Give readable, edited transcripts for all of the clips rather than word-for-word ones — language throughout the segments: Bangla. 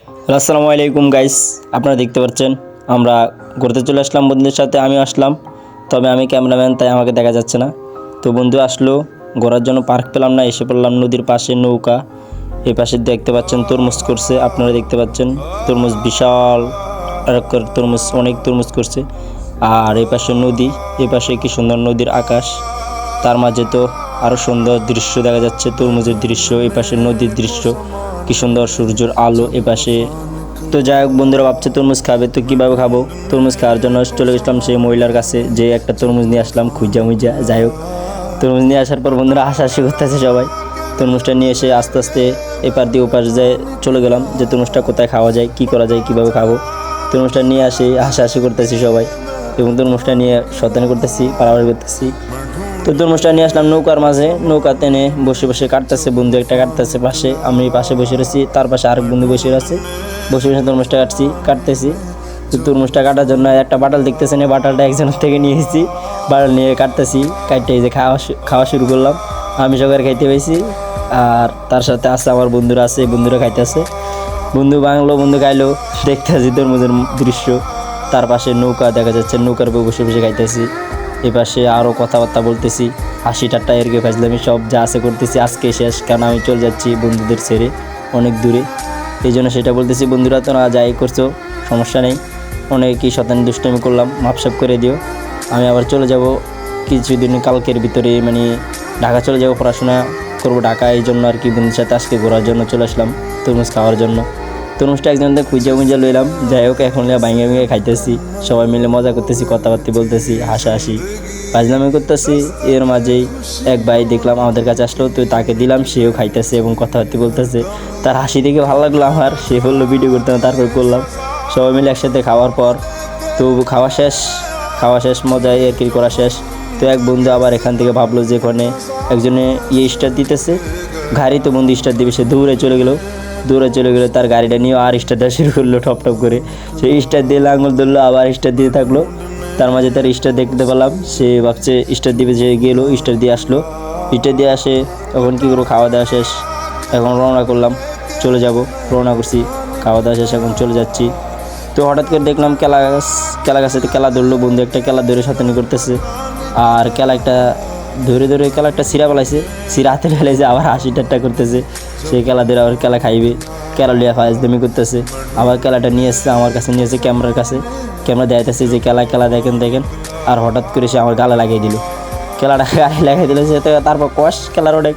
আসসালামু আলাইকুম গাইস, আপনারা দেখতে পাচ্ছেন আমরা ঘুরতে চলে আসলাম বন্ধুদের সাথে। আমি আসলাম, তবে আমি ক্যামেরাম্যান, তাই আমাকে দেখা যাচ্ছে না। তো বন্ধু আসলো, ঘোরার জন্য পার্ক পেলাম না, এসে পড়লাম নদীর পাশে নৌকা। এই পাশে দেখতে পাচ্ছেন তরমুজ করছে, আপনারা দেখতে পাচ্ছেন তরমুজ বিশাল তরমুজ, অনেক তরমুজ করছে। আর এই পাশে নদী, এই পাশে কি সুন্দর নদীর আকাশ, তার মাঝে তো আরও সুন্দর দৃশ্য দেখা যাচ্ছে, তরমুজের দৃশ্য, এই পাশে নদীর দৃশ্য, কি সুন্দর সূর্যের আলো এপাশে। তো যাই হোক, বন্ধুরা ভাবছে তরমুজ খাবে, তো কীভাবে খাবো? তরমুজ খাওয়ার জন্য চলে গেছিলাম সেই মহিলার কাছে, যে একটা তরমুজ নিয়ে আসলাম খুঁজা মুইজা। যাই হোক, তরমুজ নিয়ে আসার পর বন্ধুরা হাসাহাসি করতেছে সবাই। তরমুজটা নিয়ে এসে আস্তে আস্তে এপার দিয়ে ওপার যায় চলে গেলাম, যে তরমুজটা কোথায় খাওয়া যায়, কী করা যায়, কীভাবে খাবো। তরমুজটা নিয়ে আসি, হাসাহাসি করতেছি সবাই, এবং তরমুজটা নিয়ে শয়তানি করতেছি, পারাপারি করতেছি। তো তরমুজটা নিয়ে আসলাম নৌকার মাঝে, নৌকা টেনে বসে বসে কাটতেছে, বন্ধু একটা কাটতেছে পাশে, আমি পাশে বসে রয়েছি, তার পাশে আরেক বন্ধু বসে আছে, বসে বসে তরমুজটা কাটতেছি। তো তরমুজটা কাটার জন্য একটা বাটাল দেখতেছে না, বাটালটা একজনের থেকে নিয়ে এসেছি, বাটাল নিয়ে কাটতেছি, কাটতে এই যে খাওয়া শুরু করলাম। আমি সবার খাইতে পাইছি, আর তার সাথে আছে আমার বন্ধুরা আছে, বন্ধুরা খাইতেছে। বন্ধু বাংলো, বন্ধু খাইলো, দেখতেছি তরমুজের দৃশ্য। তার পাশে নৌকা দেখা যাচ্ছে, নৌকার উপর বসে বসে খাইতেছি। এপাশে আরও কথাবার্তা বলতেছি, হাসি ঠাট্টা এরকে ফাজলামি সব যা আছে করতেছি। আজকে শেষ, কারণ আমি চলে যাচ্ছি বন্ধুদের ছেড়ে অনেক দূরে, এই জন্য সেটা বলতেছি। বন্ধুরা তো না যাই করছো, সমস্যা নেই, অনেকই শতানি দুষ্টমি করলাম, মাপসাপ করে দিও। আমি আবার চলে যাব কিছুদিন, কালকের ভিতরে, মানে ঢাকা চলে যাব, পড়াশোনা করবো ঢাকা, এই জন্য আর কি বন্ধুদের সাথে আজকে ঘোরার জন্য চলে আসলাম তরমুজ খাওয়ার জন্য। তরমুজটা একজন খুঁজে লইলাম। যাই হোক, এখন ভাঙে ভেঙে খাইতেছি, সবাই মিলে মজা করতেছি, কথাবার্তা বলতেছি, হাসাহাসি ফাজলামি করতেছি। এর মাঝেই এক ভাই দেখলাম আমাদের কাছে আসলো, তো তাকে দিলাম, সেও খাইতেছে এবং কথাবার্তা বলতেছে। তার হাসি দেখে ভালো লাগলো আমার, সে বললো ভিডিও করতে, তারপর করলাম। সবাই মিলে একসাথে খাওয়ার পর তো খাওয়া শেষ মজায় আর কি করা শেষ। তো এক বন্ধু আবার এখান থেকে ভাবলো যে এখানে একজনে স্টার দিতেছে গাড়ি, তো বন্ধু স্টার দিবে, সে দৌড়ে চলে গেলো, তার গাড়িটা নিয়েও আর স্টার দেওয়া শুরু করলো টপ করে। সে স্টার দিয়ে আঙুল ধরলো, আবার স্টার দিয়ে থাকলো। তার মাঝে তার স্টার দেখতে পেলাম, সে ভাবছে স্টার দিবে, যে গেলো স্টার দিয়ে আসলো। স্টার দিয়ে আসে, এখন কী করবো, খাওয়া দাওয়া শেষ, এখন রওনা করলাম, চলে যাব, রওনা করছি, খাওয়া দাওয়া শেষ, এখন চলে যাচ্ছি। তো হঠাৎ করে দেখলাম কেলা গাছে কেলা ধরলো, বন্ধু একটা কেলা ধরে শয়তানি করতেছে, আর কেলা একটা সিরা ফেলাইছে, সিরা হাতে ফেলাইছে, আবার হাসি ঠাট্টা করতেছে। সেই কেলা ধরে আবার কেলা খাইবে, কেলা লিয়া ফাজলামি করতেছে। আবার কেলাটা নিয়ে এসছে আমার কাছে, নিয়ে এসে ক্যামেরার কাছে, ক্যামেরা দেখাইতেছে যে কেলা দেখেন। আর হঠাৎ করে সে আমার গালে লাগিয়ে দিল, কেলাটা গালে লাগিয়ে দিল, সে তারপর কষ কেলার অনেক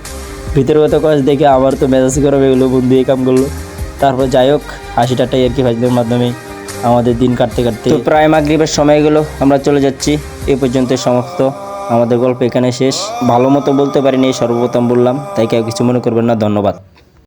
ভিতরে হতো কষ দেখে আমার তো মেজাজ গরম হয়ে গেলো, বন্ধু এই কাম করলো। তারপর যাই হোক, হাসি ঠাট্টাই আর কি ফাজলামির মাধ্যমে আমাদের দিন কাটতে তো প্রায় মাগরিবের সময় গেলো, আমরা চলে যাচ্ছি। এ পর্যন্ত সমাপ্ত, আমাদের গল্প এখানে শেষ। ভালো মতো বলতে পারিনি, সর্বপ্রথম বললাম, তাই কেউ কিছু মনে করবেন না। ধন্যবাদ।